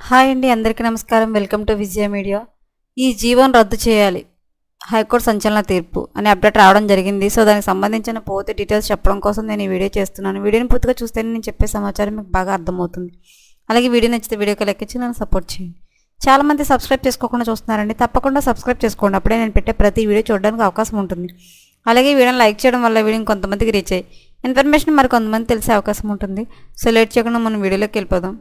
Hi అండి, అందరికీ నమస్కారం. Welcome to Vijaya media. ఈ జీవోను రద్దు చేయాలి, హైకోర్టు సంచలన తీర్పు అనే అప్డేట్ రావడం జరిగింది. సో దానికి సంబంధించిన పూర్తి డీటెయిల్స్ చెప్పడం కోసం నేను ఈ వీడియో చేస్తున్నాను. వీడియోని పూర్తిగా చూస్తేనే నేను చెప్పే సమాచారం మీకు బాగా అర్థమవుతుంది. అలాగే వీడియో నచ్చితే వీడియోకి లైక్ ఇచ్చి నన్ను సపోర్ట్ చేయండి. చాలామంది సబ్స్క్రైబ్ చేసుకోకుండా చూస్తున్నారండి, తప్పకుండా సబ్స్క్రైబ్ చేసుకోండి. అప్పుడే నేను పెట్టే ప్రతి వీడియో చూడడానికి అవకాశం ఉంటుంది. అలాగే వీడియోని లైక్ చేయడం వల్ల వీడియోని కొంతమందికి రీచ్ అయ్యి ఇన్ఫర్మేషన్ మరి కొంతమంది తెలిసే అవకాశం ఉంటుంది. సో లేట్ చేయకుండా మనం వీడియోలోకి వెళ్ళిపోదాం.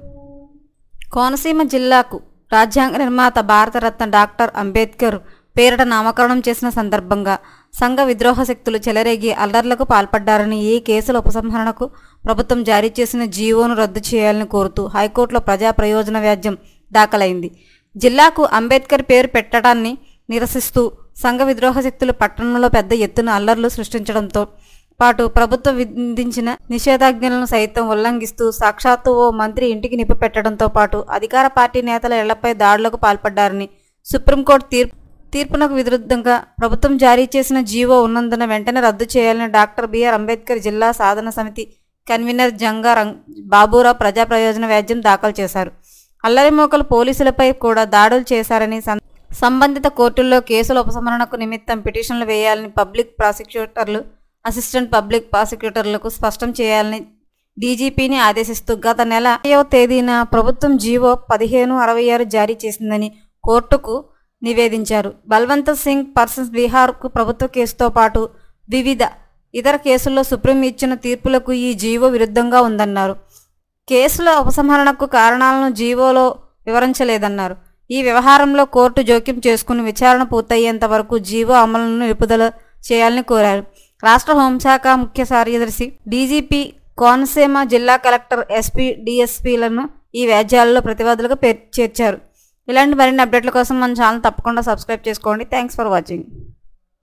కోనసీమ జిల్లాకు రాజ్యాంగ నిర్మాత భారతరత్న డాక్టర్ అంబేద్కర్ పేరిట నామకరణం చేసిన సందర్భంగా సంఘ విద్రోహ శక్తులు చెలరేగి అల్లర్లకు పాల్పడ్డారని, ఈ కేసుల ఉపసంహరణకు ప్రభుత్వం జారీ చేసిన జీవోను రద్దు చేయాలని కోరుతూ హైకోర్టులో ప్రజా ప్రయోజన వ్యాజ్యం దాఖలైంది. జిల్లాకు అంబేద్కర్ పేరు పెట్టడాన్ని నిరసిస్తూ సంఘ విద్రోహ శక్తులు పట్టణంలో పెద్ద ఎత్తున అల్లర్లు సృష్టించడంతో పాటు ప్రభుత్వం విధించిన నిషేధాజ్ఞలను సైతం ఉల్లంఘిస్తూ సాక్షాత్తు ఓ మంత్రి ఇంటికి నిప్పు పెట్టడంతో పాటు అధికార పార్టీ నేతల ఇళ్లపై దాడులకు పాల్పడ్డారని సుప్రీంకోర్టు తీర్పునకు విరుద్ధంగా ప్రభుత్వం జారీ చేసిన జీవో ఉన్నందున వెంటనే రద్దు చేయాలని డాక్టర్ బిఆర్ అంబేద్కర్ జిల్లా సాధన సమితి కన్వీనర్ జంగా బాబురావు ప్రజా ప్రయోజన వ్యాజ్యం దాఖలు చేశారు. అల్లరిమోకలు పోలీసులపై కూడా దాడులు చేశారని, సంబంధిత కోర్టుల్లో కేసుల ఉపసంహరణకు నిమిత్తం పిటిషన్లు వేయాలని పబ్లిక్ ప్రాసిక్యూటర్లు, అసిస్టెంట్ పబ్లిక్ ప్రాసిక్యూటర్లకు స్పష్టం చేయాలని డీజీపీని ఆదేశిస్తూ గత నెల 5వ తేదీన ప్రభుత్వం జీవో 1566 జారీ చేసిందని కోర్టుకు నివేదించారు. బల్వంత్ సింగ్ పర్సన్స్ బీహార్కు ప్రభుత్వ కేసుతో పాటు వివిధ ఇతర కేసుల్లో సుప్రీం ఇచ్చిన తీర్పులకు ఈ జీవో విరుద్ధంగా ఉందన్నారు. కేసుల ఉపసంహరణకు కారణాలను జీవోలో వివరించలేదన్నారు. ఈ వ్యవహారంలో కోర్టు జోక్యం చేసుకుని విచారణ పూర్తయ్యేంత వరకు జీవో అమలును నిలుపుదల చేయాలని కోరారు. రాష్ట్ర హోంశాఖ ముఖ్య కార్యదర్శి, డీజీపీ, కోనసీమ జిల్లా కలెక్టర్, ఎస్పీ, డీఎస్పీలను ఈ వ్యాజ్యాలలో ప్రతివాదులుగా చేర్చారు. ఇలాంటి మరిన్ని అప్డేట్ల కోసం మన ఛానల్ తప్పకుండా సబ్స్క్రైబ్ చేసుకోండి. Thanks for watching.